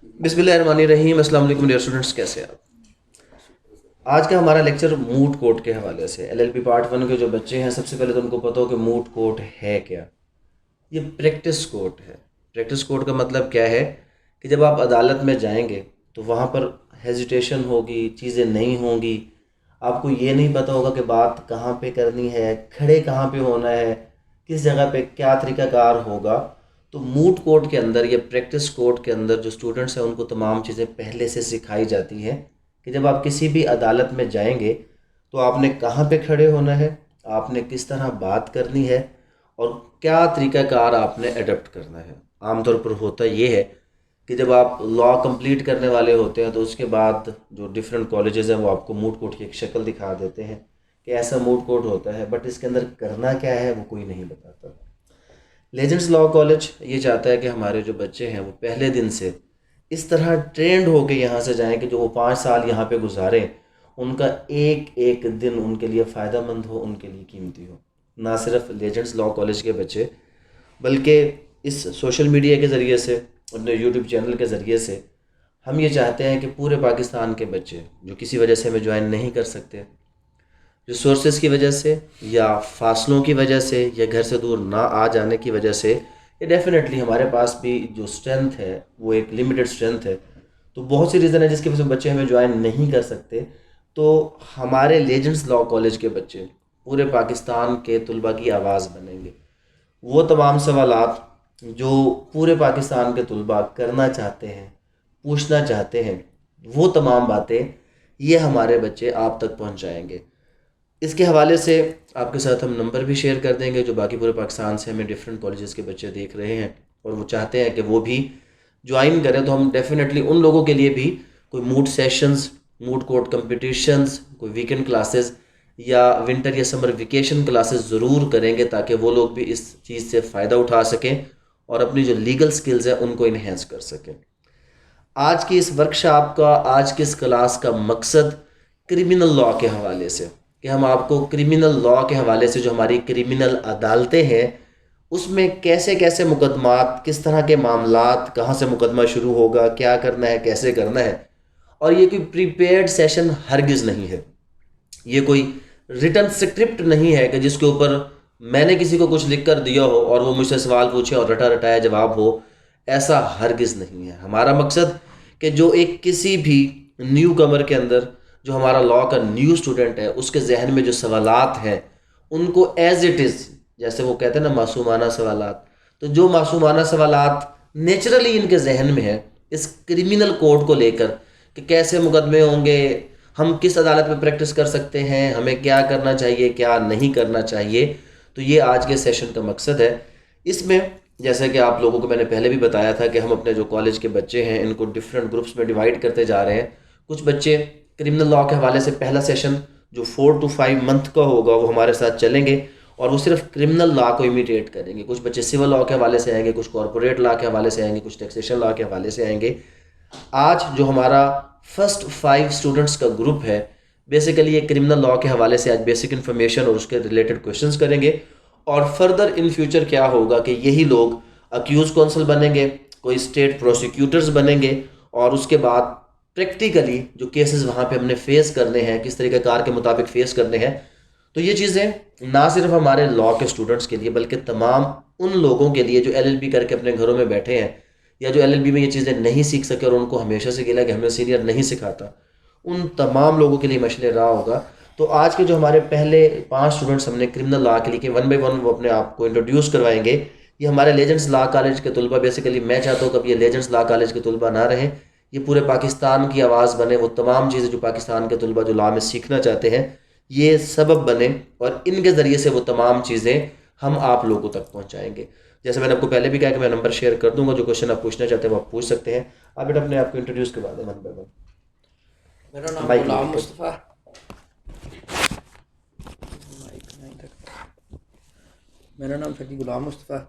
بسم اللہ الرحمن الرحیم. السلام علیکم ڈیئر اسٹوڈنٹس، کیسے ہیں آپ؟ آج کا ہمارا لیکچر موٹ کوٹ کے حوالے سے. ایل ایل پی پارٹ 1 کے جو بچے ہیں، سب سے پہلے تو ان کو پتہ ہو کہ موٹ کوٹ ہے کیا. یہ پریکٹس کوٹ ہے. پریکٹس کوٹ کا مطلب کیا ہے کہ جب آپ عدالت میں جائیں گے تو وہاں پر ہیزیٹیشن ہوگی، چیزیں نہیں ہوں گی، آپ کو یہ نہیں پتہ ہوگا کہ بات کہاں پہ کرنی ہے، کھڑے کہاں پہ ہونا ہے، کس جگہ پہ کیا طریقہ کار ہوگا. تو موٹ کوٹ کے اندر یا پریکٹس کوٹ کے اندر جو اسٹوڈنٹس ہیں ان کو تمام چیزیں پہلے سے سکھائی جاتی ہیں کہ جب آپ کسی بھی عدالت میں جائیں گے تو آپ نے کہاں پہ کھڑے ہونا ہے، آپ نے کس طرح بات کرنی ہے، اور کیا طریقہ کار آپ نے اڈاپٹ کرنا ہے. عام طور پر ہوتا یہ ہے کہ جب آپ لا کمپلیٹ کرنے والے ہوتے ہیں تو اس کے بعد جو ڈفرینٹ کالجز ہیں وہ آپ کو موٹ کوٹ کی ایک شکل دکھا دیتے ہیں کہ ایسا موٹ کوٹ ہوتا ہے، بٹ اس کے اندر کرنا کیا ہے وہ کوئی نہیں بتاتا. لیجنڈس لا کالج یہ چاہتا ہے کہ ہمارے جو بچے ہیں وہ پہلے دن سے اس طرح ٹرینڈ ہو کے یہاں سے جائیں کہ جو وہ 5 سال یہاں پہ گزاریں ان کا ایک ایک دن ان کے لیے فائدہ مند ہو، ان کے لیے قیمتی ہو. نہ صرف لیجنڈس لا کالج کے بچے بلکہ اس سوشل میڈیا کے ذریعے سے، اپنے یوٹیوب چینل کے ذریعے سے ہم یہ چاہتے ہیں کہ پورے پاکستان کے بچے جو کسی وجہ سے ہمیں جوائن نہیں کر سکتے، ریسورسز کی وجہ سے یا فاصلوں کی وجہ سے یا گھر سے دور نہ آ جانے کی وجہ سے، یہ ڈیفینیٹلی ہمارے پاس بھی جو اسٹرینتھ ہے وہ ایک لمیٹڈ اسٹرینتھ ہے. تو بہت سی ریزن ہے جس کی وجہ سے بچے ہمیں جوائن نہیں کر سکتے. تو ہمارے لیجنڈس لا کالج کے بچے پورے پاکستان کے طلباء کی آواز بنیں گے. وہ تمام سوالات جو پورے پاکستان کے طلباء کرنا چاہتے ہیں، پوچھنا چاہتے ہیں، وہ تمام باتیں یہ ہمارے بچے آپ تک پہنچائیں گے. اس کے حوالے سے آپ کے ساتھ ہم نمبر بھی شیئر کر دیں گے جو باقی پورے پاکستان سے ہمیں ڈفرینٹ کالجز کے بچے دیکھ رہے ہیں اور وہ چاہتے ہیں کہ وہ بھی جوائن کریں. تو ہم ڈیفینیٹلی ان لوگوں کے لیے بھی کوئی موڈ سیشنز، موڈ کوٹ کمپٹیشنز، کوئی ویکنڈ کلاسز یا ونٹر یا سمر ویکیشن کلاسز ضرور کریں گے تاکہ وہ لوگ بھی اس چیز سے فائدہ اٹھا سکیں اور اپنی جو لیگل سکلز ہیں ان کو انہینس کر سکیں. آج کی اس ورکشاپ کا، آج کی اس کلاس کا مقصد کرمنل لا کے حوالے سے کہ ہم آپ کو کرمنل لا کے حوالے سے جو ہماری کرمنل عدالتیں ہیں اس میں کیسے کیسے مقدمات، کس طرح کے معاملات، کہاں سے مقدمہ شروع ہوگا، کیا کرنا ہے، کیسے کرنا ہے. اور یہ کوئی پریپیئرڈ سیشن ہرگز نہیں ہے. یہ کوئی ریٹن اسکرپٹ نہیں ہے کہ جس کے اوپر میں نے کسی کو کچھ لکھ کر دیا ہو اور وہ مجھ سے سوال پوچھے اور رٹا رٹایا جواب ہو. ایسا ہرگز نہیں ہے. ہمارا مقصد کہ جو ایک کسی بھی نیو کمر کے اندر، جو ہمارا لا کا نیو اسٹوڈنٹ ہے، اس کے ذہن میں جو سوالات ہیں ان کو ایز اٹ از، جیسے وہ کہتے ہیں نا معصومانہ سوالات، تو جو معصومانہ سوالات نیچرلی ان کے ذہن میں ہیں اس کرمنل کوڈ کو لے کر کہ کیسے مقدمے ہوں گے، ہم کس عدالت میں پریکٹس کر سکتے ہیں، ہمیں کیا کرنا چاہیے، کیا نہیں کرنا چاہیے. تو یہ آج کے سیشن کا مقصد ہے. اس میں جیسا کہ آپ لوگوں کو میں نے پہلے بھی بتایا تھا کہ ہم اپنے جو کالج کے بچے ہیں ان کو ڈفرینٹ گروپس میں ڈیوائڈ کرتے جا رہے ہیں. کچھ بچے کرمنل لا کے حوالے سے پہلا سیشن جو 4 to 5 منتھ کا ہوگا وہ ہمارے ساتھ چلیں گے اور وہ صرف کرمنل لا کو امیٹیٹ کریں گے. کچھ بچے سول لا کے حوالے سے آئیں گے، کچھ کارپوریٹ لا کے حوالے سے آئیں گے، کچھ ٹیکسیشن لا کے حوالے سے آئیں گے. آج جو ہمارا فرسٹ 5 اسٹوڈنٹس کا گروپ ہے بیسیکلی یہ کرمنل لا کے حوالے سے آج بیسک انفارمیشن اور اس کے ریلیٹڈ کویشچنس کریں گے. اور فردر ان فیوچر کیا ہوگا کہ یہی لوگ اکیوز کونسل بنیں گے، کوئی اسٹیٹ پروسیکیوٹرز بنیں گے، اور اس کے بعد پریکٹیکلی جو کیسز وہاں پہ ہم نے فیس کرنے ہیں، کس طریقہ کار کے مطابق فیس کرنے ہیں. تو یہ چیزیں نہ صرف ہمارے لا کے اسٹوڈنٹس کے لیے بلکہ تمام ان لوگوں کے لیے جو ایل ایل بی کر کے اپنے گھروں میں بیٹھے ہیں یا جو ایل ایل بی میں یہ چیزیں نہیں سیکھ سکے اور ان کو ہمیشہ سے گلا کہ ہمیں سینئر نہیں سکھاتا، ان تمام لوگوں کے لیے مشعل راہ ہوگا. تو آج کے جو ہمارے پہلے 5 اسٹوڈنٹس ہم نے کرمنل لا کے لیے کہ 1 by 1 وہ اپنے آپ کو انٹروڈیوس کروائیں گے. یہ ہمارے لیجنڈس لا کالج کے طلباء، بیسیکلی میں چاہتا ہوں کہ اب یہ لیجنڈس لا کالج کے طلباء نہ رہیں، یہ پورے پاکستان کی آواز بنے. وہ تمام چیزیں جو پاکستان کے طلباء جو لا میں سیکھنا چاہتے ہیں یہ سبب بنے اور ان کے ذریعے سے وہ تمام چیزیں ہم آپ لوگوں تک پہنچائیں گے. جیسے میں نے آپ کو پہلے بھی کہا کہ میں نمبر شیئر کر دوں گا، جو کوشچن آپ پوچھنا چاہتے ہیں وہ آپ پوچھ سکتے ہیں. آپ بیٹا اپنے آپ کو انٹروڈیوس کروا دیں 1 by 1. میرا نام مائک غلام لے. مصطفیٰ. میرا نام سر غلام مصطفیٰ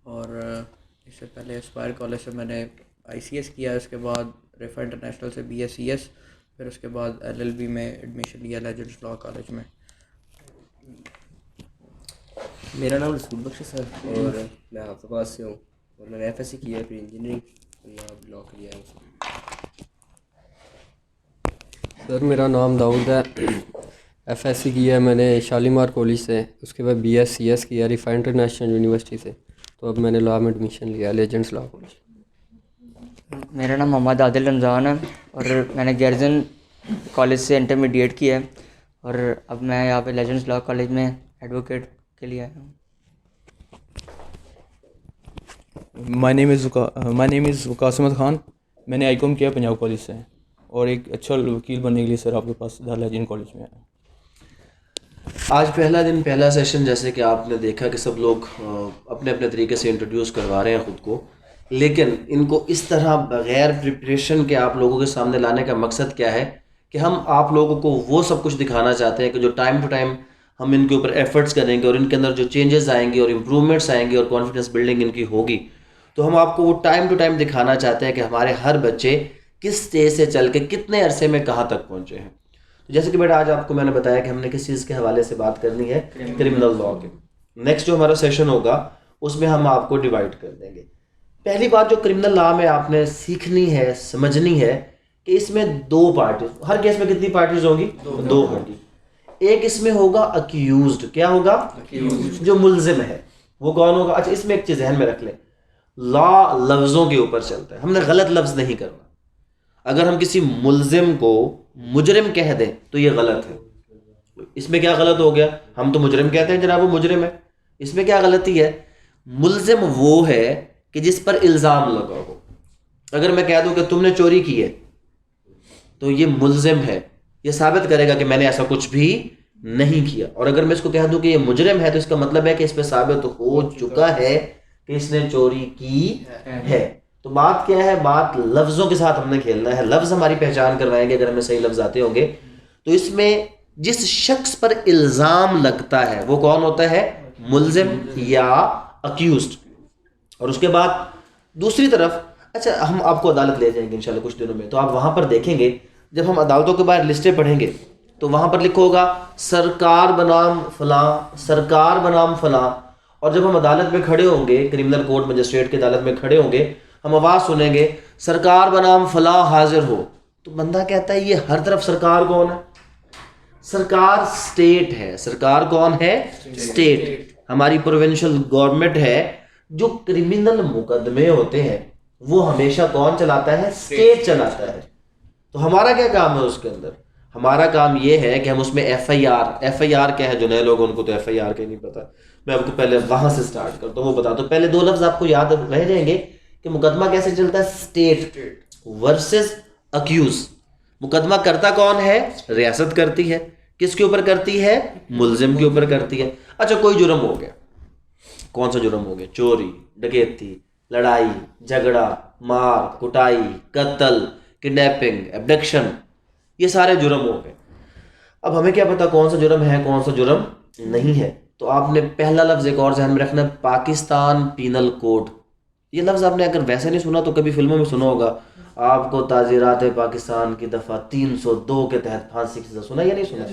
اور اس سے پہلے اسپائر کالج سے میں نے آئی سی ایس کیا، اس کے بعد ریفا انٹرنیشنل سے بی ایس سی ایس، پھر اس کے بعد ایل ایل بی میں ایڈمیشن لیا لیجنڈس لا کالج میں. میرا نام رسول بخش سر اور میں حافظ آباد سے ہوں اور میں نے ایف ایس سی کیا ہے پھر انجینئرنگ. یا بلاک لیا ہے. سر میرا نام داؤد ہے. ایف ایس سی کیا ہے میں نے شالیمار کالج سے, اس کے بعد بی ایس سی ایس کیا رفا انٹرنیشنل یونیورسٹی سے, تو اب میں نے لاء میں ایڈمیشن لیا لیجنڈس لاء کالج. میرا نام محمد عادل رمضان ہے اور میں نے گیرزن کالج سے انٹرمیڈیٹ کیا ہے اور اب میں یہاں پہ لیجنڈس لاء کالج میں ایڈوکیٹ کے لیے آیا ہوں. مائی نیم از وقاص احمد خان. میں نے آئی کام کیا پنجاب کالج سے اور ایک اچھا وکیل بننے کے لیے سر آپ کے پاس دار الحاجین کالج میں آیا. آج پہلا دن پہلا سیشن, جیسے کہ آپ نے دیکھا کہ سب لوگ اپنے اپنے طریقے سے انٹروڈیوس کروا رہے ہیں خود کو, لیکن ان کو اس طرح بغیر پریپریشن کے آپ لوگوں کے سامنے لانے کا مقصد کیا ہے کہ ہم آپ لوگوں کو وہ سب کچھ دکھانا چاہتے ہیں کہ جو ٹائم ٹو ٹائم ہم ان کے اوپر ایفرٹس کریں گے اور ان کے اندر جو چینجز آئیں گے اور امپرومنٹس آئیں گے اور کانفیڈنس بلڈنگ ان کی ہوگی, تو ہم آپ کو وہ ٹائم ٹو ٹائم دکھانا چاہتے ہیں کہ ہمارے ہر بچے کس اسٹیج سے چل کے کتنے عرصے میں کہاں تک پہنچے ہیں. جیسے کہ بیٹا آج آپ کو میں نے بتایا کہ ہم نے کس چیز کے حوالے سے بات کرنی ہے, کرمنل لاء کے. نیکسٹ جو ہمارا سیشن ہوگا اس میں ہم آپ کو ڈیوائڈ کر دیں گے. پہلی بات جو کرمنل لاء میں آپ نے سیکھنی ہے, سمجھنی ہے کہ اس میں دو پارٹیز, ہر کیس میں کتنی پارٹیز ہوں گی؟ دو ہوں گی. ایک اس میں ہوگا اکیوزڈ. کیا ہوگا؟ جو ملزم ہے. وہ کون ہوگا؟ اچھا اس میں ایک چیز ذہن میں رکھ لیں, لا لفظوں کے اوپر چلتا ہے, ہم نے غلط لفظ نہیں کرنا. اگر ہم کسی ملزم کو مجرم کہہ دیں تو یہ غلط ہے. اس میں کیا غلط ہو گیا؟ ہم تو مجرم کہتے ہیں جناب وہ مجرم ہے. اس میں کیا غلطی ہے؟ ملزم وہ ہے کہ جس پر الزام لگا ہو. اگر میں کہہ دوں کہ تم نے چوری کی ہے تو یہ ملزم ہے, یہ ثابت کرے گا کہ میں نے ایسا کچھ بھی نہیں کیا. اور اگر میں اس کو کہہ دوں کہ یہ مجرم ہے تو اس کا مطلب ہے کہ اس پہ ثابت ہو چکا ہے کہ اس نے چوری کی ہے. تو بات کیا ہے؟ بات لفظوں کے ساتھ ہم نے کھیلنا ہے. لفظ ہماری پہچان کروائیں گے اگر ہمیں صحیح لفظ آتے ہوں گے. تو اس میں جس شخص پر الزام لگتا ہے وہ کون ہوتا ہے؟ ملزم یا اکیوزڈ. اور اس کے بعد دوسری طرف, اچھا ہم آپ کو عدالت لے جائیں گے انشاءاللہ کچھ دنوں میں, تو آپ وہاں پر دیکھیں گے جب ہم عدالتوں کے باہر لسٹیں پڑھیں گے تو وہاں پر لکھا ہوگا سرکار بنام فلاں, سرکار بنام فلاں. اور جب ہم عدالت میں کھڑے ہوں گے, کرمنل کورٹ مجسٹریٹ کی عدالت میں کھڑے ہوں گے, ہم آواز سنیں گے سرکار بنام فلاں حاضر ہو. تو بندہ کہتا ہے یہ ہر طرف سرکار کون ہے؟ سرکار سٹیٹ ہے. سرکار کون ہے؟ سٹیٹ. ہماری پروونشل گورنمنٹ ہے. جو کرمنل مقدمے ہوتے ہیں وہ ہمیشہ کون چلاتا ہے؟ سٹیٹ چلاتا ہے. تو ہمارا کیا کام ہے اس کے اندر؟ ہمارا کام یہ ہے کہ ہم اس میں ایف آئی آر کیا ہے؟ جو نئے لوگ ان کو تو ایف آئی آر کا نہیں پتا, میں آپ کو پہلے وہاں سے سٹارٹ کرتا ہوں, وہ بتا دو. پہلے دو لفظ آپ کو یاد رہ جائیں گے کہ مقدمہ کیسے چلتا ہے؟ State versus accused. مقدمہ کرتا کون ہے؟ ریاست کرتی ہے. کس کے اوپر کرتی ہے؟ ملزم کے اوپر کرتی ہے. اچھا کوئی جرم ہو گیا, کون سا جرم ہو گیا؟ چوری, ڈکیتی, لڑائی جھگڑا, مار کٹائی, قتل, کڈنیپنگ, ایبڈکشن, یہ سارے جرم ہو گئے. اب ہمیں کیا پتا کون سا جرم ہے کون سا جرم نہیں ہے؟ تو آپ نے پہلا لفظ ایک اور ذہن میں رکھنا, پاکستان پینل کوڈ. یہ لفظ آپ نے اگر ویسے نہیں سنا تو کبھی فلموں میں سنا ہوگا. آپ کو تعزیرات پاکستان کی دفعہ 302 کے تحت پھانسی کی سزا, سنا یا نہیں سنا؟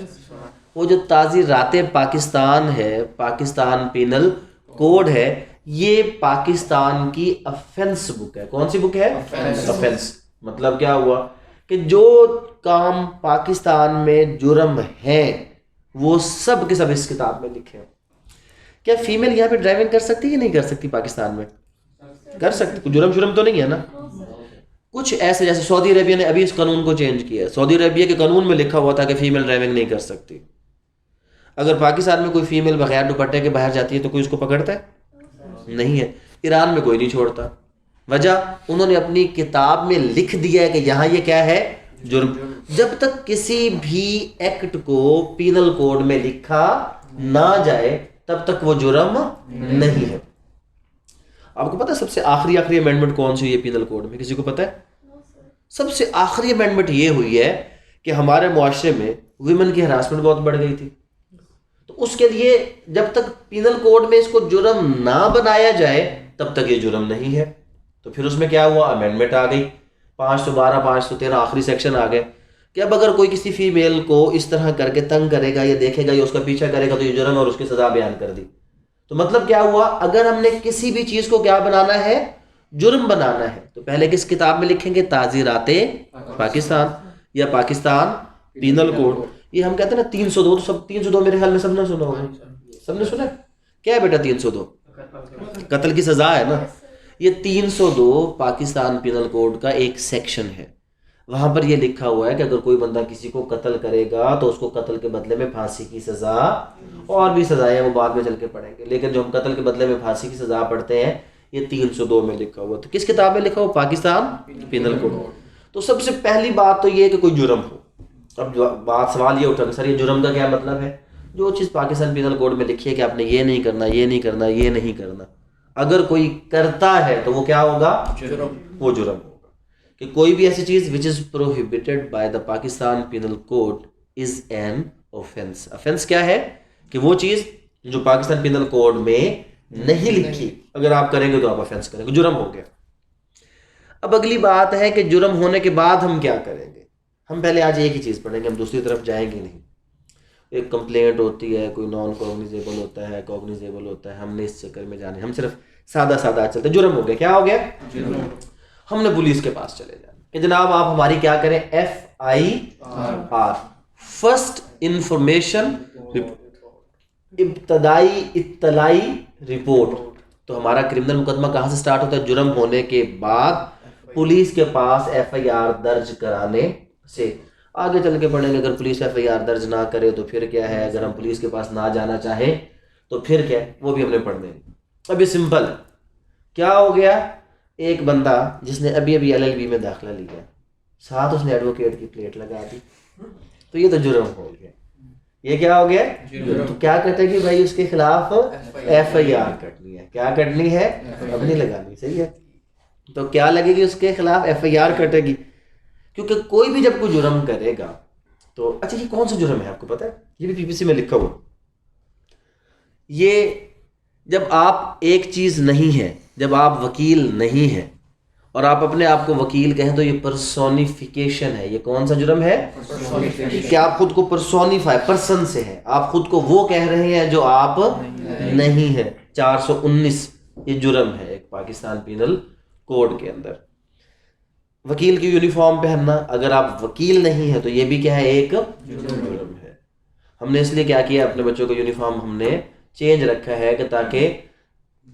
وہ جو تعزیرات پاکستان ہے, پاکستان پینل کوڈ ہے, یہ پاکستان کی افینس بک ہے. کون سی بک ہے؟ افینس. مطلب کیا ہوا کہ جو کام پاکستان میں جرم ہیں وہ سب کے سب اس کتاب میں لکھے ہیں. کیا فیمیل یہاں پہ ڈرائیونگ کر سکتی ہے یا نہیں کر سکتی؟ پاکستان میں کر سکتی. کوئی جرم تو نہیں ہے نا. کچھ ایسے جیسے سعودی عربیہ نے ابھی اس قانون کو چینج کیا ہے. سعودی عربیہ کے قانون میں لکھا ہوا تھا کہ فیمیل ڈرائیونگ نہیں کر سکتی. اگر پاکستان میں کوئی فیمیل بغیر دوپٹے کے باہر جاتی ہے تو کوئی اس کو پکڑتا ہے؟ نہیں ہے. ایران میں کوئی نہیں چھوڑتا. وجہ انہوں نے اپنی کتاب میں لکھ دیا ہے کہ یہاں یہ کیا ہے؟ جرم. جب تک کسی بھی ایکٹ کو پینل کوڈ میں لکھا نہ جائے تب تک وہ جرم نہیں ہے. آپ کو پتا سب سے آخری امینڈمنٹ کون سی ہوئی ہے پینل کوڈ میں؟ کسی کو پتا ہے؟ سب سے آخری امینڈمنٹ یہ ہوئی ہے کہ ہمارے معاشرے میں ویمن کی ہراسمنٹ بہت بڑھ گئی تھی. تو اس کے لیے جب تک پینل کوڈ میں اس کو جرم نہ بنایا جائے تب تک یہ جرم نہیں ہے. تو پھر اس میں کیا ہوا؟ امینڈمنٹ آ گئی 512 513 آخری سیکشن آ گئے کہ اب اگر کوئی کسی فیمیل کو اس طرح کر کے تنگ کرے گا یا دیکھے گا یا اس کا پیچھا کرے گا تو یہ جرم اور اس کی سزا بیان کر دی. تو مطلب کیا ہوا؟ اگر ہم نے کسی بھی چیز کو کیا بنانا ہے؟ جرم بنانا ہے تو پہلے کس کتاب میں لکھیں گے؟ تعزیرات پاکستان یا پاکستان پینل کوڈ. یہ ہم کہتے ہیں نا 302, تو سب 302 میرے خیال میں سب نے سنا ہوگا. سب نے سنا ہے کیا ہے بیٹا 302؟ قتل کی سزا ہے نا. یہ 302 پاکستان پینل کوڈ کا ایک سیکشن ہے. وہاں پر یہ لکھا ہوا ہے کہ اگر کوئی بندہ کسی کو قتل کرے گا تو اس کو قتل کے بدلے میں پھانسی کی سزا اور بھی سزائیں وہ بعد میں چل کے پڑھیں گے, لیکن جو ہم قتل کے بدلے میں پھانسی کی سزا پڑھتے ہیں یہ 302 میں لکھا ہوا. تو کس کتاب میں لکھا ہوا؟ Pakistan penal code. تو سب سے پہلی بات تو یہ ہے کہ کوئی جرم ہو. اب بات سوال یہ اٹھا کہ سر یہ جرم کا کیا مطلب ہے؟ جو چیز پاکستان پینل کوڈ میں لکھی ہے کہ آپ نے یہ نہیں کرنا, یہ نہیں کرنا, یہ نہیں کرنا, اگر کوئی کرتا ہے تو وہ کیا ہوگا؟ وہ جرم ہوگا. کہ کوئی بھی ایسی چیز which is prohibited by the Pakistan Penal Code is an offense. offense کیا ہے؟ کہ وہ چیز جو پاکستان پینل کوڈ میں نہیں لکھی اگر آپ کریں گے تو آپ offense کریں گے, جرم ہو گیا. اب اگلی بات ہے کہ جرم ہونے کے بعد ہم کیا کریں گے. ہم پہلے آج ایک ہی چیز پڑھیں گے, ہم دوسری طرف جائیں گے نہیں. ایک کمپلینٹ ہوتی ہے, کوئی نان کوگنیزیبل ہوتا ہے, کوگنیزیبل ہوتا ہے, ہم نے اس چکر میں جانے, ہم صرف سادہ چلتے ہیں. جرم ہو گیا. کیا ہو گیا؟ ہم نے پولیس کے پاس چلے جانا کہ جناب آپ ہماری کیا کریں؟ FIR, فرسٹ انفارمیشن, ابتدائی اطلاعی رپورٹ. تو ہمارا کرمنل مقدمہ کہاں سے سٹارٹ ہوتا ہے؟ جرم ہونے کے بعد پولیس کے پاس FIR درج کرانے سے. آگے چل کے پڑھیں گے اگر پولیس FIR درج نہ کرے تو پھر کیا ہے, اگر ہم پولیس کے پاس نہ جانا چاہیں تو پھر کیا ہے, وہ بھی ہم نے پڑھنے ہیں. اب یہ سمپل ہے. کیا ہو گیا؟ ایک بندہ جس نے ابھی LLB میں داخلہ لیا, ساتھ اس نے ایڈوکیٹ کی پلیٹ لگا دی, تو یہ تو جرم ہو گیا. یہ کیا ہو گیا؟ تو کیا کہتے ہیں کہ بھائی اس کے خلاف FIR کٹنی ہے. کیا کٹنی ہے؟ اب نہیں لگانی. صحیح ہے. تو کیا لگے گی اس کے خلاف؟ FIR کٹے گی. کیونکہ کوئی بھی جب کوئی جرم کرے گا تو اچھا یہ کون سا جرم ہے آپ کو پتہ ہے؟ یہ بھی PPC میں لکھا ہوا. یہ جب آپ ایک چیز نہیں ہے, جب آپ وکیل نہیں ہیں اور آپ اپنے آپ کو وکیل کہیں تو یہ پرسونیفیکیشن ہے. یہ کون سا جرم ہے؟ کہ آپ خود کو پرسونیفائی, پرسن سے ہے, آپ خود کو وہ کہہ رہے ہیں جو آپ نہیں ہیں. 419 یہ جرم ہے ایک پاکستان پینل کوڈ کے اندر. وکیل کی یونیفارم پہننا, اگر آپ وکیل نہیں ہیں تو یہ بھی کیا ہے؟ ایک جرم ہے. ہم نے اس لیے کیا کیا, اپنے بچوں کا یونیفارم ہم نے چینج رکھا ہے کہ تاکہ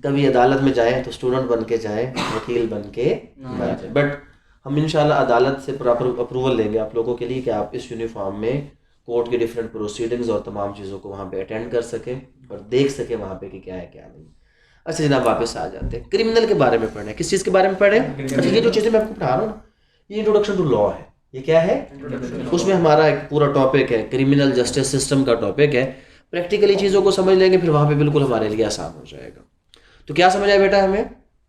کبھی عدالت میں جائیں تو اسٹوڈنٹ بن کے جائیں, وکیل بن کے نہ جائیں. بٹ ہم انشاءاللہ عدالت سے پراپر اپروول لیں گے آپ لوگوں کے لیے کہ آپ اس یونیفارم میں کورٹ کے ڈفرینٹ پروسیڈنگز اور تمام چیزوں کو وہاں پہ اٹینڈ کر سکیں اور دیکھ سکیں وہاں پہ کہ کیا ہے کیا نہیں. اچھا جناب واپس آ جاتے ہیں کرمنل کے بارے میں پڑھیں. کس چیز کے بارے میں پڑھیں؟ اچھا یہ جو چیزیں میں آپ کو پڑھا رہا ہوں نا, یہ انٹروڈکشن ٹو لا ہے. یہ کیا ہے؟ اس میں ہمارا ایک پورا ٹاپک ہے, کرمنل جسٹس سسٹم کا ٹاپک ہے. پریکٹیکلی چیزوں کو سمجھ لیں گے پھر وہاں پہ بالکل ہمارے لیے آسان ہو جائے گا. تو کیا سمجھ آئے بیٹا ہمیں؟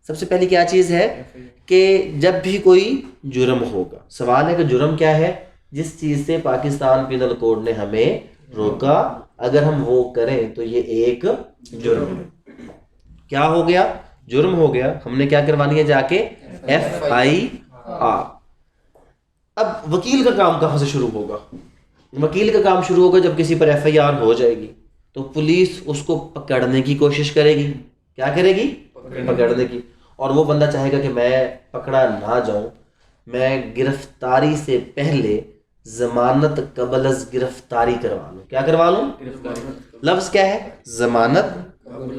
سب سے پہلی کیا چیز ہے کہ جب بھی کوئی جرم ہوگا, سوال ہے کہ جرم کیا ہے؟ جس چیز سے پاکستان پینل کوڈ نے ہمیں روکا, اگر ہم وہ کریں تو یہ ایک جرم ہے. کیا ہو گیا؟ جرم ہو گیا. ہم نے کیا کروانی ہے جا کے؟ FIR. اب وکیل کا کام کہاں سے شروع ہوگا؟ وکیل کا کام شروع ہوگا جب کسی پر FIR ہو جائے گی تو پولیس اس کو پکڑنے کی کوشش کرے گی. کیا کرے گی؟ پکڑنے کی. اور وہ بندہ چاہے گا کہ میں پکڑا نہ جاؤں, میں گرفتاری سے پہلے ضمانت قبل از گرفتاری کروا لوں. کیا کروا لوں؟ لفظ کیا ہے؟ ضمانت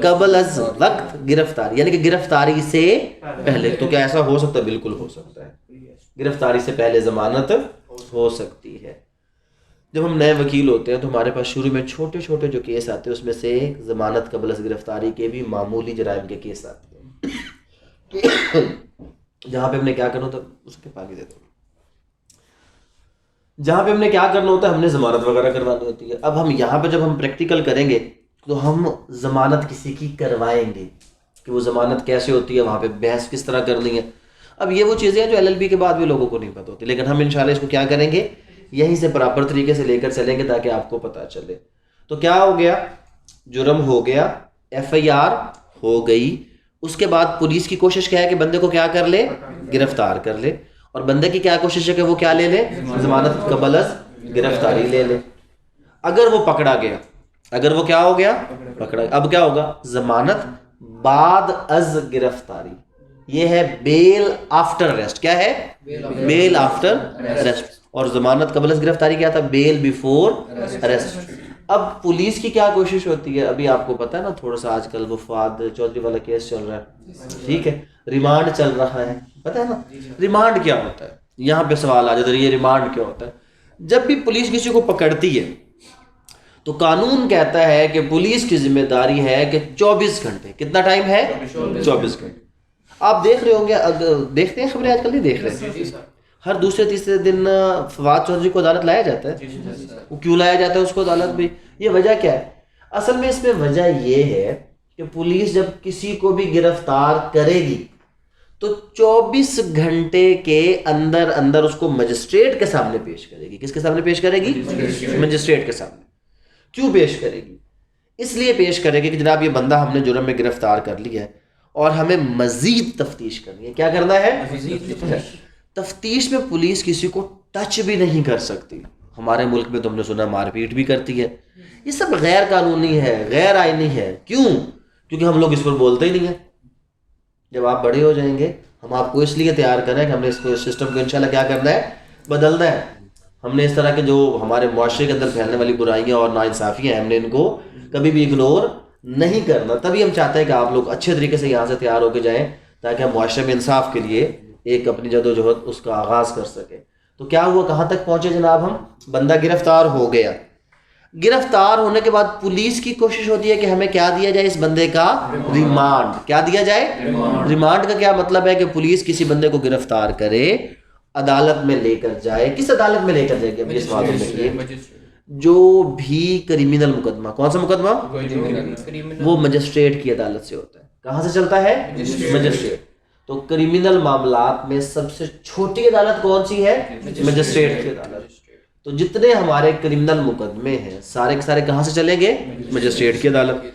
قبل از وقت گرفتاری, یعنی کہ گرفتاری سے پہلے. تو کیا ایسا ہو سکتا ہے؟ بالکل ہو سکتا ہے. گرفتاری سے پہلے ضمانت ہو سکتی ہے. جب ہم نئے وکیل ہوتے ہیں تو ہمارے پاس شروع میں چھوٹے چھوٹے جو کیس آتے ہیں اس میں سے ضمانت قبل از گرفتاری کے بھی معمولی جرائم کے کیس آتے ہیں جہاں پہ ہم نے کیا کرنا ہوتا ہے, اس کے پاگی دے دو, جہاں پہ ہم نے کیا کرنا ہوتا ہے, ہم نے ضمانت وغیرہ کروانی ہوتی ہے. اب ہم یہاں پہ جب ہم پریکٹیکل کریں گے تو ہم ضمانت کسی کی کروائیں گے کہ وہ ضمانت کیسے ہوتی ہے, وہاں پہ بحث کس طرح کرنی ہے. اب یہ وہ چیزیں ہیں جو LLB کے بعد بھی لوگوں کو نہیں پتہ ہوتی, لیکن ہم انشاءاللہ اس کو کیا کریں گے, یہیں سے پراپر طریقے سے لے کر چلیں گے تاکہ آپ کو پتہ چلے. تو کیا ہو گیا؟ جرم ہو گیا, FIR ہو گئی. اس کے بعد پولیس کی کوشش کیا ہے کہ بندے کو کیا کر لے؟ گرفتار کر لے. اور بندے کی کیا کوشش ہے کہ وہ کیا لے لے؟ ضمانت قبل از گرفتاری لے لے. اگر وہ پکڑا گیا, اگر وہ کیا ہو گیا؟ پکڑا. اب کیا ہوگا؟ ضمانت بعد از گرفتاری. یہ ہے بیل آفٹر اریسٹ. کیا ہے؟ بیل آفٹر اریسٹ. اور ضمانت قبل از گرفتاری کیا تھا؟ بیل بیفور اریسٹ. اب پولیس کی کیا کوشش ہوتی ہے؟ ابھی آپ کو پتا ہے نا تھوڑا سا آج کل وہ فواد چودھری والا کیس چل رہا ہے, ٹھیک ہے, ریمانڈ چل رہا ہے, پتا ہے نا ریمانڈ کیا ہوتا ہے. یہاں پہ سوال آ جاتا ہے یہ ریمانڈ کیا ہوتا ہے. جب بھی پولیس کسی کو پکڑتی ہے تو قانون کہتا ہے کہ پولیس کی ذمہ داری ہے کہ 24 گھنٹے, کتنا ٹائم ہے؟ 24 گھنٹے. آپ دیکھ رہے ہوں گے, دیکھتے ہیں خبریں آج کل نہیں دیکھ رہے, ہر دوسرے تیسرے دن فواد چودھری کو عدالت لایا جاتا ہے. وہ کیوں لایا جاتا ہے اس کو عدالت بھی؟ یہ وجہ کیا ہے؟ اصل میں اس میں وجہ یہ ہے کہ پولیس جب کسی کو بھی گرفتار کرے گی تو 24 گھنٹے کے اندر اندر اس کو مجسٹریٹ کے سامنے پیش کرے گی. کس کے سامنے پیش کرے گی؟ مجسٹریٹ کے سامنے. کیوں پیش کرے گی؟ اس لیے پیش کرے گی کہ جناب یہ بندہ ہم نے جرم میں گرفتار کر لیا ہے اور ہمیں مزید تفتیش کرنی ہے. کیا کرنا ہے؟ تفتیش میں پولیس کسی کو ٹچ بھی نہیں کر سکتی. ہمارے ملک میں تو ہم نے سنا مار پیٹ بھی کرتی ہے. یہ سب غیر قانونی ہے, غیر آئینی ہے. کیوں؟ کیونکہ ہم لوگ اس پر بولتے ہی نہیں ہیں. جب آپ بڑے ہو جائیں گے ہم آپ کو اس لیے تیار کریں کہ ہم نے اس کو سسٹم کو انشاءاللہ کیا کرنا ہے؟ بدلنا ہے. ہم نے اس طرح کے جو ہمارے معاشرے کے اندر پھیلنے والی برائیاں اور ناانصافیاں ہیں ہم نے ان کو کبھی بھی اگنور نہیں کرنا. تبھی ہم چاہتے ہیں کہ آپ لوگ اچھے طریقے سے یہاں سے تیار ہو کے جائیں تاکہ ہم معاشرے میں انصاف کے لیے ایک اپنی جدوجہد اس کا آغاز کر سکیں. تو کیا ہوا, کہاں تک پہنچے جناب ہم؟ بندہ گرفتار ہو گیا. گرفتار ہونے کے بعد پولیس کی کوشش ہوتی ہے کہ ہمیں کیا دیا جائے؟ اس بندے کا ریمانڈ. کیا دیا جائے؟ ریمانڈ کا کیا مطلب ہے؟ کہ پولیس کسی بندے کو گرفتار کرے, عدالت میں لے کر جائے. کس عدالت میں لے کر جائے گی؟ اب یہ سوال ہے. جو بھی کریمنل مقدمہ, کون سا مقدمہ؟ وہ مجسٹریٹ کی عدالت سے ہوتا ہے. کہاں سے چلتا ہے؟ مجسٹریٹ. تو کریمنل معاملات میں سب سے چھوٹی عدالت کون سی ہے؟ مجسٹریٹ کی عدالت. تو جتنے ہمارے کریمنل مقدمے ہیں سارے کے سارے کہاں سے چلیں گے؟ مجسٹریٹ کی عدالت.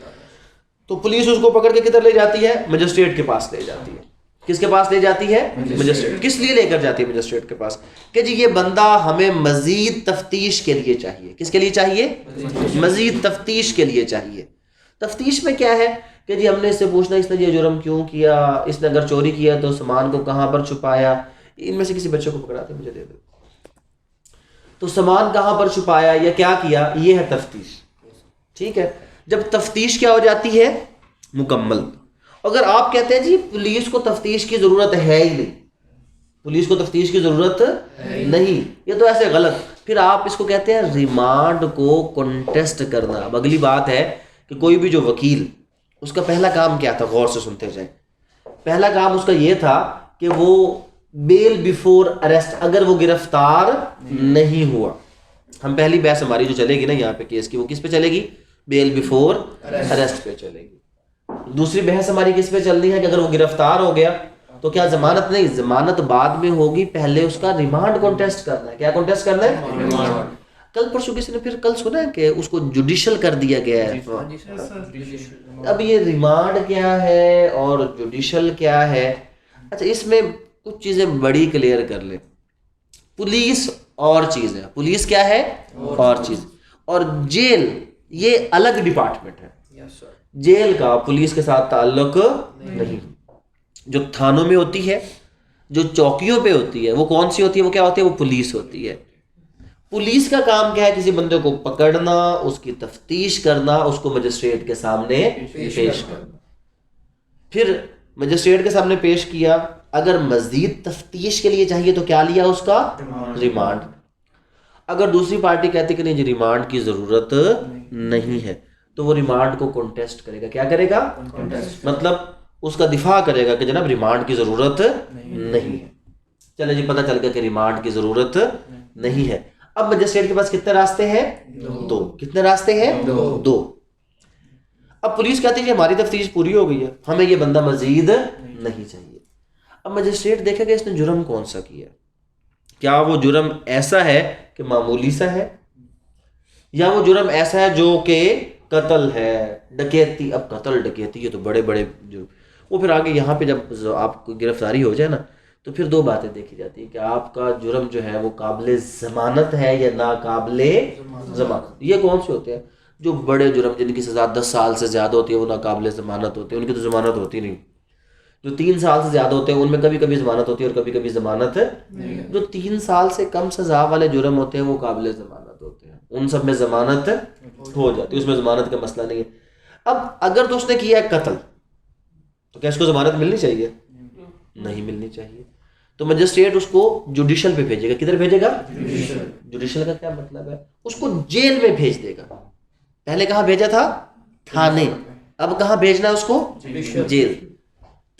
تو پولیس اس کو پکڑ کے کدھر لے جاتی ہے؟ مجسٹریٹ کے پاس لے جاتی ہے. کس کے پاس لے جاتی ہے؟ مجسٹریٹ. کس لیے لے کر جاتی ہے مجسٹریٹ کے پاس؟ کہ جی یہ بندہ ہمیں مزید تفتیش کے لیے چاہیے. کس کے لیے چاہیے؟ مزید تفتیش کے لیے چاہیے. تفتیش میں کیا ہے کہ جی ہم نے اس سے پوچھنا اس نے یہ جرم کیوں کیا, اس نے اگر چوری کیا تو سامان کو کہاں پر چھپایا, ان میں سے کسی بچے کو پکڑاتے مجھے دے دو, تو سامان کہاں پر چھپایا یا کیا کیا, یہ ہے تفتیش. ٹھیک ہے. جب تفتیش کیا ہو جاتی ہے؟ مکمل. اگر آپ کہتے ہیں جی پولیس کو تفتیش کی ضرورت ہے ہی نہیں, پولیس کو تفتیش کی ضرورت نہیں, یہ تو ایسے غلط. پھر آپ اس کو کہتے ہیں ریمانڈ کو کنٹیسٹ کرنا. اب اگلی بات ہے کہ کوئی بھی جو وکیل, اس کا پہلا کام کیا تھا؟ غور سے سنتے جائیں. پہلا کام اس کا یہ تھا کہ وہ بیل بیفور اریسٹ, اگر وہ گرفتار نہیں ہوا, ہم پہلی بحث ہماری جو چلے گی نا یہاں پہ کیس کی, وہ کس پہ چلے گی؟ بیل بیفور اریسٹ پہ چلے گی. دوسری بحث ہماری کس پہ چل رہی ہے کہ اگر وہ گرفتار ہو گیا تو کیا ضمانت نہیں, ضمانت بعد میں ہوگی, پہلے اس کا ریمانڈ کنٹیسٹ کرنا ہے. کیا کنٹیسٹ کرنا ہے؟ کل پرسوں کسی نے پھر کل سنا ہے کہ اس کو جوڈیشل کر دیا گیا ہے. اب یہ ریمانڈ کیا ہے اور جوڈیشل کیا ہے؟ اچھا اس میں کچھ چیزیں بڑی کلیئر کر لیں. پولیس اور چیز ہے, پولیس کیا ہے اور چیز, اور جیل یہ الگ ڈپارٹمنٹ ہے. جیل کا پولیس کے ساتھ تعلق نہیں. جو تھانوں میں ہوتی ہے, جو چوکیوں پہ ہوتی ہے, وہ کون سی ہوتی ہے؟ وہ کیا ہوتی ہے؟ وہ پولیس ہوتی ہے. پولیس کا کام کیا ہے؟ کسی بندے کو پکڑنا, اس کی تفتیش کرنا, اس کو مجسٹریٹ کے سامنے پیش کرنا. پھر مجسٹریٹ کے سامنے پیش کیا, اگر مزید تفتیش کے لیے چاہیے تو کیا لیا اس کا؟ ریمانڈ. اگر دوسری پارٹی کہتی کہ نہیں جی ریمانڈ کی ضرورت نہیں ہے تو وہ ریمانڈ کو کنٹیسٹ کرے گا. کیا کرے گا؟ مطلب اس کا دفاع کرے گا کہ جناب ریمانڈ کی ضرورت نہیں ہے. چلے جی پتہ چل گیا کہ ریمانڈ کی ضرورت نہیں ہے. اب مجسٹریٹ کے پاس کتنے راستے ہیں؟ 2. کتنے راستے ہیں؟ 2. اب پولیس کہتی ہے کہ ہماری تفتیش پوری ہو گئی ہے, ہمیں یہ بندہ مزید نہیں چاہیے. اب مجسٹریٹ دیکھے کہ اس نے جرم کون سا کیا, کیا وہ جرم ایسا ہے کہ معمولی سا ہے, یا وہ جرم ایسا ہے جو کہ قتل ہے, ڈکیتی. اب قتل ڈکیتی یہ تو بڑے بڑے جرم. وہ پھر آگے یہاں پہ جب آپ کو گرفتاری ہو جائے نا تو پھر 2 باتیں دیکھی جاتی ہیں کہ آپ کا جرم جو ہے وہ قابل ضمانت ہے یا ناقابل ضمانت. یہ کون سے ہوتے ہیں؟ جو بڑے جرم جن کی سزا 10 سال سے زیادہ ہوتی ہے وہ ناقابل ضمانت ہوتے ہیں, ان کی تو ضمانت ہوتی نہیں. جو 3 سال سے زیادہ ہوتے ہیں ان میں کبھی کبھی ضمانت ہوتی ہے اور کبھی کبھی ضمانت جو 3 سال سے کم سزا والے جرم ہوتے ہیں وہ قابل ضمانت ہوتے ہیں, ان سب میں ضمانت ہو جاتی ہے, اس میں ضمانت کا مسئلہ نہیں ہے. اب اگر تو اس نے کیا ہے قتل تو کیا اس کو ضمانت ملنی چاہیے؟ نہیں ملنی چاہیے. تو مجسٹریٹ اس کو جوڈیشل پہ بھیجے گا. کدھر بھیجے گا؟ جوڈیشل کا کیا مطلب ہے؟ اس کو جیل میں بھیج دے گا. پہلے کہاں بھیجا تھا؟ تھانے. اب کہاں بھیجنا ہے اس کو؟ جیل.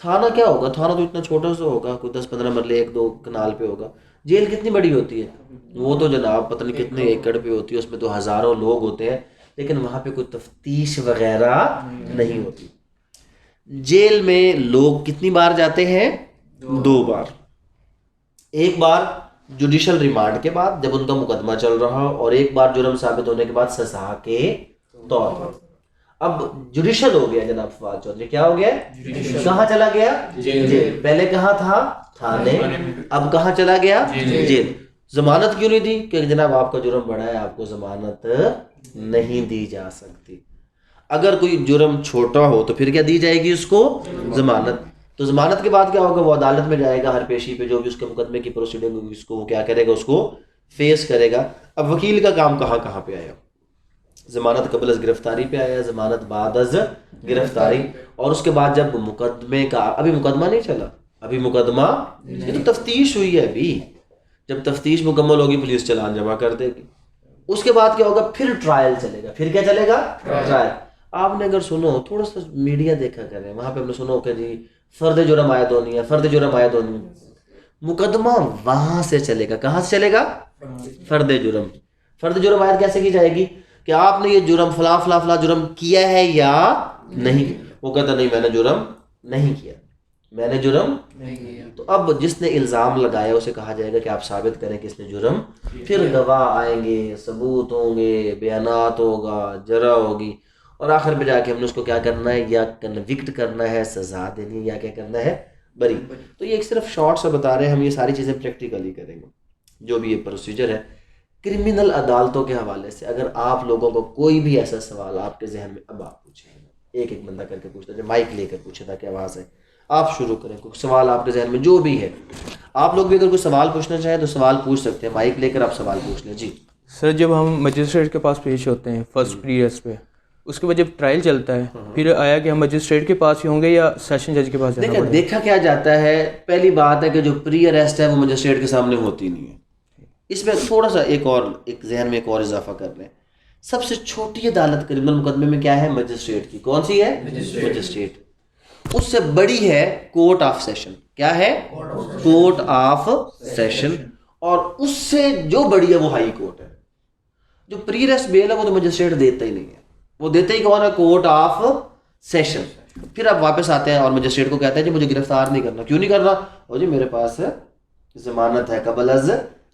تھانہ کیا ہوگا؟ تھانہ تو اتنا چھوٹا سا ہوگا, کوئی 10-15 مرلے 1-2 کنال پہ ہوگا. جیل کتنی بڑی ہوتی ہے؟ وہ تو جناب پتہ نہیں کتنے ایکڑ پہ ہوتی ہے, اس میں تو ہزاروں لوگ ہوتے ہیں, لیکن وہاں پہ کوئی تفتیش وغیرہ نہیں ہوتی. جیل میں لوگ کتنی بار جاتے ہیں؟ 2 بار. ایک بار جوڈیشل ریمانڈ کے بعد جب ان کا مقدمہ چل رہا, اور ایک بار جرم ثابت ہونے کے بعد سزا کے طور پر. اب جوڈیشل ہو گیا جناب فواد چودھری, کیا ہو گیا؟ کہاں چلا گیا؟ جیل. پہلے کہاں تھا؟ تھانے. اب کہاں چلا گیا؟ جیل. ضمانت کیوں نہیں دی؟ کہ جناب آپ کا جرم بڑا ہے, آپ کو ضمانت نہیں دی جا سکتی. اگر کوئی جرم چھوٹا ہو تو پھر کیا دی جائے گی اس کو؟ ضمانت. تو ضمانت کے بعد کیا ہوگا؟ وہ عدالت میں جائے گا, ہر پیشی پہ جو بھی اس کے مقدمے کی پروسیڈنگ ہوگی اس کو وہ کیا کرے گا؟ اس کو فیس کرے گا. اب وکیل کا کام کہاں پہ آیا؟ ضمانت قبل از گرفتاری پہ آیا, ضمانت بعد از گرفتاری, اور اس کے بعد جب مقدمے کا, ابھی مقدمہ نہیں چلا, ابھی مقدمہ یہ تو تفتیش ہوئی ہے. ابھی جب تفتیش مکمل ہوگی پولیس چلان جمع کر دے گی. اس کے بعد کیا ہوگا؟ پھر ٹرائل چلے گا. پھر کیا چلے گا؟ ٹرائل. آپ نے اگر سنو, تھوڑا سا میڈیا دیکھا کریں, وہاں پہ ہم نے سنو کہ جی فرد جرم عائد ہونی ہے, فرد جرم عائد ہونی ہے. مقدمہ وہاں سے چلے گا. کہاں سے چلے گا؟ فرد جرم. فرد جرم عائد کیسے کی جائے گی؟ کہ آپ نے یہ جرم فلاں فلاں فلاں جرم کیا ہے یا نہیں. وہ کہتا نہیں میں نے جرم نہیں کیا, میں نے جرم نہیں کیا. تو اب جس نے الزام لگایا اسے کہا جائے گا کہ آپ ثابت کریں کہ اس نے جرم. پھر گواہ آئیں گے, ثبوت ہوں گے, بیانات ہوگا, جرح ہوگی, اور آخر میں جا کے ہم نے اس کو کیا کرنا ہے؟ یا کنوکٹ کرنا ہے, سزا دینی ہے, یا کیا کرنا ہے؟ بری. تو یہ ایک صرف شارٹ سا بتا رہے ہیں, ہم یہ ساری چیزیں پریکٹیکلی کریں گے جو بھی یہ پروسیجر ہے. کرمنل عدالتوں کے حوالے سے اگر آپ لوگوں کو کوئی بھی ایسا سوال آپ کے ذہن میں, اب آپ پوچھیں, ایک بندہ کر کے پوچھتا ہے, مائک لے کر پوچھے تاکہ آواز ہے. آپ شروع کریں, کوئی سوال آپ کے ذہن میں جو بھی ہے. آپ لوگ بھی اگر کوئی سوال پوچھنا چاہیں تو سوال پوچھ سکتے ہیں, مائک لے کر آپ سوال پوچھ لیں. جی سر, جب ہم مجسٹریٹ کے پاس پیش ہوتے ہیں فرسٹ پریئرس پہ, اس کے بعد جب ٹرائل چلتا ہے, پھر آیا کہ ہم مجسٹریٹ کے پاس ہی ہوں گے یا سیشن جج کے پاس جانا پڑے گا؟ دیکھا کیا جاتا ہے, پہلی بات ہے کہ جو پری اریسٹ ہے وہ مجسٹریٹ کے سامنے ہوتی نہیں ہے. اس میں تھوڑا سا ایک ذہن میں ایک اور اضافہ کر لیں. سب سے چھوٹی عدالت کرمنل مقدمے میں کیا ہے؟ مجسٹریٹ کی. کون سی ہے؟ مجسٹریٹ. اس سے بڑی ہے کورٹ آف سیشن. کیا ہے؟ Court of session. اور اس سے جو بڑی ہے وہ ہائی کورٹ ہے. جو پری ریسٹ بیل ہے وہ تو مجسٹریٹ دیتا ہی نہیں ہے, وہ دیتے ہی کون ہے؟ Court of session. پھر آپ واپس آتے ہیں اور مجسٹریٹ کو کہتے ہیں جی مجھے گرفتار نہیں کرنا. کیوں نہیں کرنا؟ اور جی میرے پاس ضمانت ہے قبل از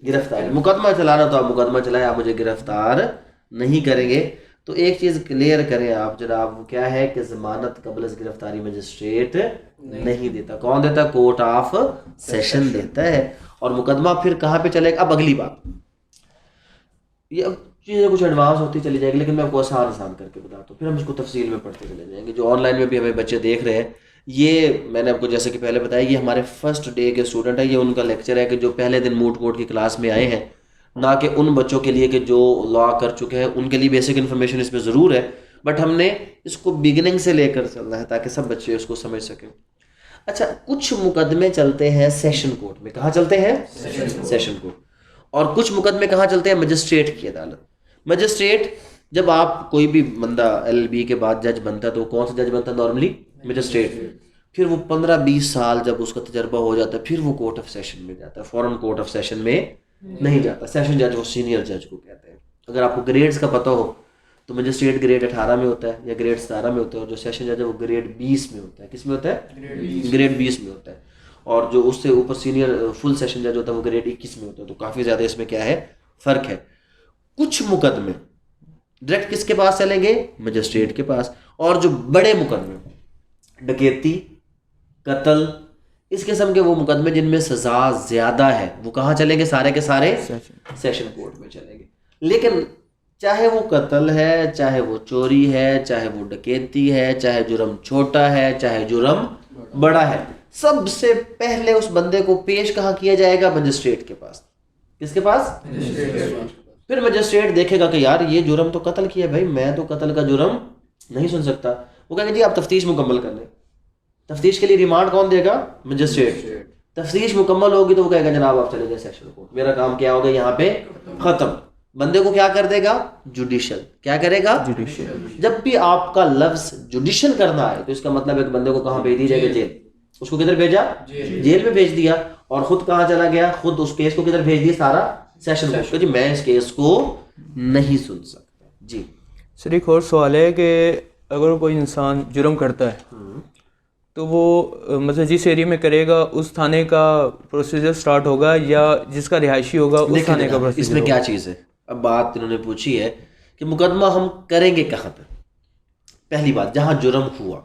گرفتاری. مقدمہ چلانا تو آپ مقدمہ چلائیں, آپ مجھے گرفتار نہیں کریں گے. تو ایک چیز کلیئر کریں آپ جناب, کیا ہے کہ ضمانت قبل از گرفتاری مجسٹریٹ نہیں دیتا. کون دیتا؟ کورٹ آف سیشن دیتا ہے. اور مقدمہ پھر کہاں پہ چلے گا؟ اب اگلی بات, یہ اب چیزیں کچھ ایڈوانس ہوتی چلی جائے گی, لیکن میں آپ کو آسان کر کے بتاتا ہوں, پھر ہم اس کو تفصیل میں پڑھتے چلے جائیں گے. جو آن لائن میں بھی ہمیں بچے دیکھ رہے ہیں, یہ میں نے آپ کو جیسے کہ پہلے بتایا, یہ ہمارے فرسٹ ڈے کے اسٹوڈنٹ ہیں. یہ ان کا لیکچر ہے کہ جو پہلے دن موٹ کورٹ کی کلاس میں آئے ہیں, نہ کہ ان بچوں کے لیے کہ جو لا کر چکے ہیں. ان کے لیے بیسک انفارمیشن اس میں ضرور ہے, بٹ ہم نے اس کو بگننگ سے لے کر چلنا ہے تاکہ سب بچے اس کو سمجھ سکیں. اچھا, کچھ مقدمے چلتے ہیں سیشن کورٹ میں. کہاں چلتے ہیں؟ Session court. اور کچھ مقدمے کہاں چلتے ہیں؟ مجسٹریٹ کی عدالت. مجسٹریٹ, جب آپ کوئی بھی بندہ LLB کے بعد جج بنتا ہے تو کون سا جج بنتا ہے نارملی؟ مجسٹریٹ. پھر وہ 15-20 سال جب اس کا تجربہ ہو جاتا ہے پھر وہ کورٹ آف سیشن میں جاتا ہے. فوراً کورٹ آف سیشن میں نہیں جاتا. سیشن جج وہ سینئر جج کو کہتے ہیں. اگر آپ کو گریڈز کا پتہ ہو تو مجسٹریٹ گریڈ 18 میں ہوتا ہے یا گریڈ 17 میں ہوتا ہے, اور جو سیشن جج ہے وہ گریڈ 20 میں ہوتا ہے. کس میں ہوتا ہے؟ گریڈ 20 میں ہوتا ہے. اور جو اس سے اوپر سینئر فل سیشن جج ہوتا ہے وہ گریڈ 21 میں ہوتا ہے. تو کافی زیادہ اس میں کیا ہے؟ فرق ہے. کچھ مقدمے ڈائریکٹ کس کے پاس چلیں گے؟ مجسٹریٹ کے پاس. اور جو بڑے مقدمے, ڈکیتی, قتل, اس قسم کے وہ مقدمے جن میں سزا زیادہ ہے, وہ کہاں چلیں گے؟ سارے کے سارے سیشن کورٹ میں چلیں گے. لیکن چاہے وہ قتل ہے, چاہے وہ چوری ہے, چاہے وہ ڈکیتی ہے, چاہے جرم چھوٹا ہے, چاہے جرم بڑا ہے, سب سے پہلے اس بندے کو پیش کہاں کیا جائے گا؟ مجسٹریٹ کے پاس. کس کے پاس؟ پھر مجسٹریٹ دیکھے گا کہ یار یہ جرم تو قتل کیا ہے بھائی, میں تو قتل کا جرم نہیں سن سکتا. وہ کہے گا جی آپ تفتیش مکمل کر لیں. تفتیش کے لیے ریمانڈ کون دے گا؟ مجسٹریٹ. تفتیش مکمل ہوگی تو وہ کہے گا جناب آپ چلے جائیں سیکشن کورٹ, میرا کام کیا ہوگا یہاں پہ ختم. بندے کو کیا کر دے گا؟ جوڈیشل. کیا کرے گا؟ جوڈیشل. جب بھی آپ کا لفظ جوڈیشل کرنا ہے تو اس کا مطلب ایک بندے کو کہاں بھیج دی جائے گا؟ جیل. اس کو کدھر بھیجا؟ جیل میں بھیج دیا. اور خود کہاں چلا گیا؟ خود اس کیس کو کدھر بھیج دیا؟ سارا سیشن کورٹ. جی میں اس کیس کو نہیں سن سکتا. جی سر ایک اور سوال ہے کہ اگر کوئی انسان جرم کرتا ہے تو وہ مطلب جس ایریا میں کرے گا اس تھانے کا پروسیجر سٹارٹ ہوگا یا جس کا رہائشی ہوگا اس تھانے کا پروسیجر؟ اس میں کیا چیز ہے؟ اب بات انہوں نے پوچھی ہے کہ مقدمہ ہم کریں گے کہاں پہ. پہلی بات جہاں جرم ہوا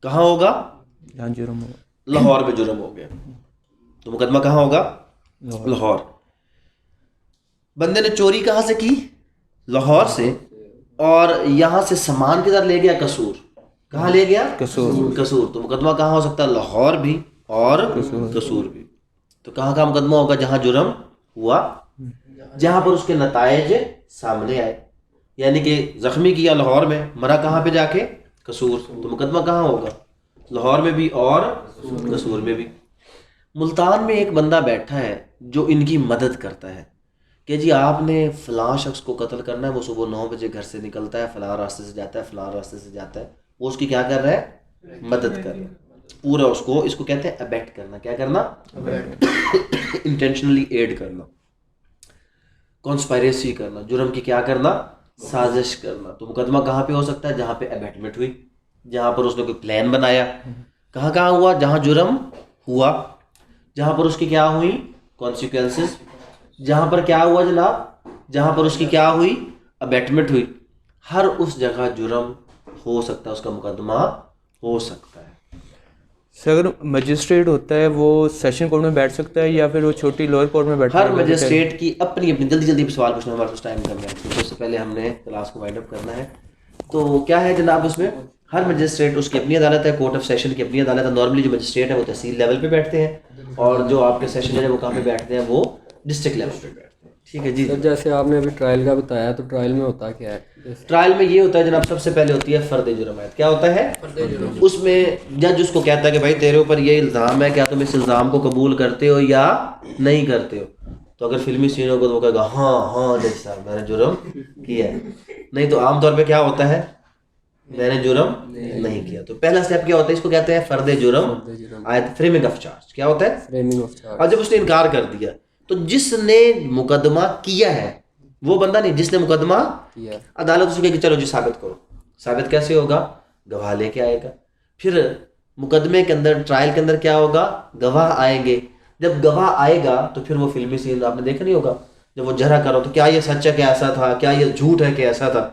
کہاں ہوگا؟ جہاں جرم ہوگا. لاہور میں جرم ہو گیا تو مقدمہ کہاں ہوگا؟ لاہور. بندے نے چوری کہاں سے کی؟ لاہور سے. اور یہاں سے سامان کدھر لے گیا؟ قصور. کہاں لے گیا؟ قصور. تو مقدمہ کہاں ہو سکتا ہے؟ لاہور بھی اور قصور بھی. تو کہاں کا مقدمہ ہوگا؟ جہاں جرم ہوا, جہاں پر اس کے نتائج سامنے آئے. یعنی کہ زخمی کیا لاہور میں, مرا کہاں پہ جا کے؟ قصور. تو مقدمہ کہاں ہوگا؟ لاہور میں بھی اور قصور میں بھی. ملتان میں ایک بندہ بیٹھا ہے جو ان کی مدد کرتا ہے کہ جی آپ نے فلاں شخص کو قتل کرنا ہے. وہ صبح 9 بجے گھر سے نکلتا ہے, فلاں راستے سے جاتا ہے, فلاں راستے سے جاتا ہے. وہ اس کی کیا کر رہا ہے؟ مدد کر رہا ہے. پورا اس کو کہتے ہیں ابیٹ کرنا. کیا کرنا؟ انٹینشنلی ایڈ کرنا, کانسپائریسی کرنا, جرم کی کیا کرنا؟ سازش کرنا. تو مقدمہ کہاں پہ ہو سکتا ہے؟ جہاں پہ ابیٹمنٹ ہوئی, جہاں پر اس نے کوئی پلان بنایا. کہاں کہاں ہوا؟ جہاں جرم ہوا, جہاں پر اس کی کیا ہوئی؟ کانسیکوینسز. جہاں پر کیا ہوا جناب؟ جہاں پر اس کی کیا ہوئی؟ ابیٹمنٹ ہوئی. ہر اس جگہ جرم ہو سکتا ہے, اس کا مقدمہ ہو سکتا ہے. سر اگر مجسٹریٹ ہوتا ہے وہ سیشن کورٹ میں بیٹھ سکتا ہے یا پھر وہ چھوٹی لوئر کورٹ میں بیٹھتا ہے؟ ہر مجسٹریٹ کی اپنی جلدی سوال پوچھنا, ہمارے پاس ٹائم کم ہے کیونکہ اس سے پہلے ہم نے کلاس کو وائنڈ اپ کرنا ہے. تو کیا ہے جناب, اس میں ہر مجسٹریٹ اس کی اپنی عدالت ہے, کورٹ آف سیشن کی اپنی عدالت ہے. نارملی جو مجسٹریٹ ہے وہ تحصیل لیول پہ بیٹھتے ہیں اور جو آپ کے سیشن جج ہے وہ کہاں پہ بیٹھتے ہیں؟ وہ ڈسٹرکٹ لیول پہ بیٹھتے ہیں. ٹھیک ہے جی. سر جیسے آپ نے ابھی ٹرائل کا بتایا تو ٹرائل میں ہوتا کیا ہے؟ ٹرائل میں یہ ہوتا ہے جناب, سب سے پہلے ہوتی ہے فرد جرمایت. کیا ہوتا ہے؟ اس میں جج اس کو کہتا ہے کہ بھائی تیرے اوپر یہ الزام ہے, کیا تم اس الزام کو قبول کرتے ہو یا نہیں کرتے ہو. تو اگر فلمی سین ہوگا تو وہ کہے گا ہاں جج صاحب میں نے جرم کیا ہے. نہیں تو عام طور پہ کیا ہوتا ہے؟ میں نے جرم نہیں کیا. تو پہلا اسٹیپ کیا ہوتا ہے؟ اس کو کہتے ہیں فرد جرم آیت, فریمنگ آف چارج. کیا ہوتا ہے؟ Framing of charge. اور جب اس نے انکار کر دیا تو جس نے مقدمہ کیا ہے وہ بندہ نہیں, جس نے مقدمہ کیا, عدالت اس کو کہے کہ چلو جی ثابت کرو. ثابت کیسے ہوگا؟ گواہ لے کے آئے گا. پھر مقدمے کے اندر, ٹرائل کے اندر کیا ہوگا؟ گواہ آئیں گے. جب گواہ آئے گا تو پھر وہ فلمی سین آپ نے دیکھا نہیں ہوگا, جب وہ جرح کرو تو کیا یہ سچ ہے کہ ایسا تھا, کیا یہ جھوٹ ہے کہ ایسا تھا.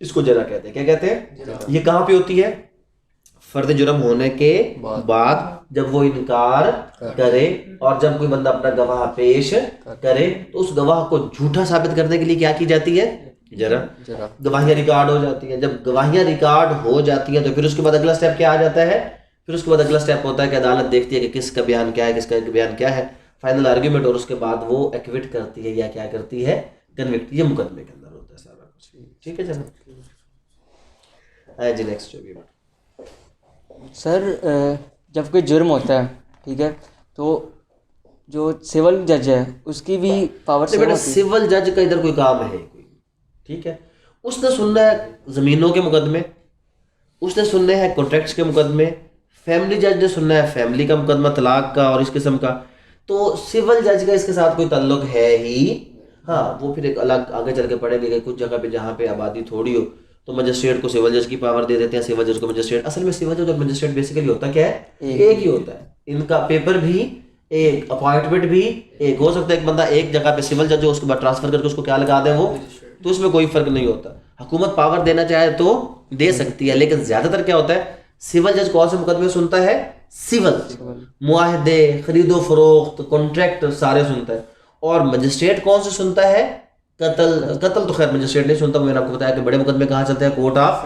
اس کو جرح کہتے ہیں. کیا کہتے ہیں؟ یہ کہاں پہ ہوتی ہے؟ فرد جرم ہونے کے بعد جب وہ انکار کرے اور جب کوئی بندہ اپنا گواہ پیش کرے تو اس گواہ کو جھوٹا ثابت کرنے کے لیے کیا کی جاتی ہے؟ جرح. گواہیاں ریکارڈ ہو جاتی ہیں. جب گواہیاں ریکارڈ ہو جاتی ہیں تو پھر اس کے بعد اگلا سٹیپ کیا آ جاتا ہے؟ پھر اس کے بعد اگلا سٹیپ ہوتا ہے کہ عدالت دیکھتی ہے کہ کس کا بیان کیا ہے, کس کا بیان کیا ہے, فائنل آرگیومنٹ, اور اس کے بعد وہ ایکوٹ کرتی ہے یا کیا کرتی ہے؟ کنوکٹ. یہ مقدمے کے اندر ہوتا ہے سارا کچھ. ٹھیک ہے جناب. جی نیکسٹ جو بھی سر جب کوئی جرم ہوتا ہے, ٹھیک ہے, تو جو سول جج ہے اس کی بھی پاور سے بیٹا سول جج کا ادھر کوئی کام ہے کوئی, ٹھیک ہے. اس نے سننا ہے زمینوں کے مقدمے, اس نے سننے ہیں کانٹریکٹس کے مقدمے, فیملی جج نے سننا ہے فیملی کا مقدمہ, طلاق کا اور اس قسم کا. تو سول جج کا اس کے ساتھ کوئی تعلق ہے ہی. ہاں وہ پھر ایک الگ آگے چل کے پڑھیں گے کہ کچھ جگہ پہ جہاں پہ آبادی تھوڑی ہو تو مجسٹریٹ کو سول جج کی پاور دے دیتے ہیں, سول جج کو مجسٹریٹ. اصل میں سول جج اور مجسٹریٹ بیسیکلی ہوتا کیا ہے؟ ایک ہی ہوتا ہے. ان کا پیپر بھی ایک, اپوائنٹمنٹ بھی ایک. ہو سکتا ہے ایک بندہ ایک جگہ پہ سول جج ہو, اس کے بعد ٹرانسفر کر کے اس کو کیا لگا دیں وہ, تو اس میں کوئی فرق نہیں ہوتا. حکومت پاور دینا چاہے تو دے سکتی ہے, لیکن زیادہ تر کیا ہوتا ہے سول جج کون سے مقدمے سنتا ہے؟ سول, معاہدے, خرید و فروخت, کانٹریکٹ سارے سنتا ہے. اور مجسٹریٹ کون سے سنتا ہے؟ قتل. قتل تو خیر مجسٹریٹ نہیں سنتا. میں نے آپ کو بتایا کہ بڑے مقدمے کہاں چلتے ہیں؟ کورٹ آف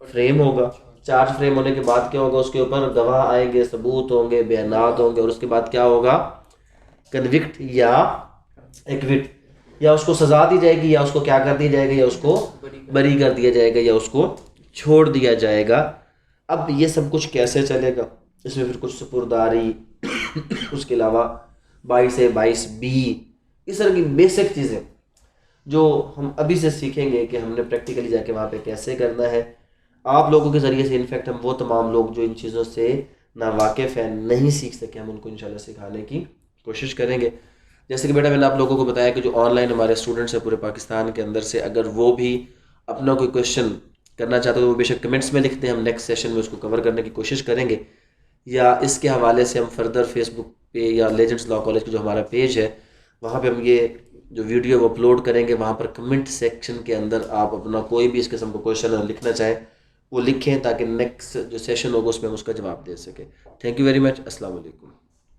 فریم ہوگا. چارج فریم ہونے کے بعد کیا ہوگا, اس کے اوپر گواہ آئیں گے, ثبوت ہوں گے, بیانات ہوں گے, اور اس کے بعد کیا ہوگا, کنوکٹ یا ایکوٹ, یا اس کو سزا دی جائے گی, یا اس کو کیا کر دیا جائے گا, یا اس کو بری کر دیا جائے گا, یا اس کو چھوڑ دیا جائے گا. اب یہ سب کچھ کیسے چلے گا, اس میں پھر کچھ سپرداری, اس کے علاوہ 22/22B, اس طرح کی بیسک چیزیں جو ہم ابھی سے سیکھیں گے کہ ہم نے پریکٹیکلی جا کے وہاں پہ کیسے کرنا ہے. آپ لوگوں کے ذریعے سے انفیکٹ ہم وہ تمام لوگ جو ان چیزوں سے ناواقف ہیں, نہیں سیکھ سکے, ہم ان کو انشاءاللہ سکھانے کی کوشش کریں گے. جیسے کہ بیٹا میں نے آپ لوگوں کو بتایا کہ جو آن لائن ہمارے اسٹوڈنٹس ہیں پورے پاکستان کے اندر سے, اگر وہ بھی اپنا کوئی کویشچن کرنا چاہتے ہیں تو وہ بے شک کمنٹس میں لکھتے ہیں, ہم نیکسٹ سیشن میں اس کو کور کرنے کی کوشش کریں گے. یا اس کے حوالے سے ہم فردر فیس بک پہ یا لیجنڈس لاء کالج کا جو ہمارا پیج ہے وہاں پہ ہم یہ جو ویڈیو اپلوڈ کریں گے, وہاں پر کمنٹ سیکشن کے اندر آپ اپنا کوئی بھی اس قسم کا کویشچن لکھنا چاہیں وہ لکھیں, تاکہ نیکسٹ جو سیشن ہوگا اس میں ہم اس کا جواب دے سکیں. Thank you very much. السلام علیکم.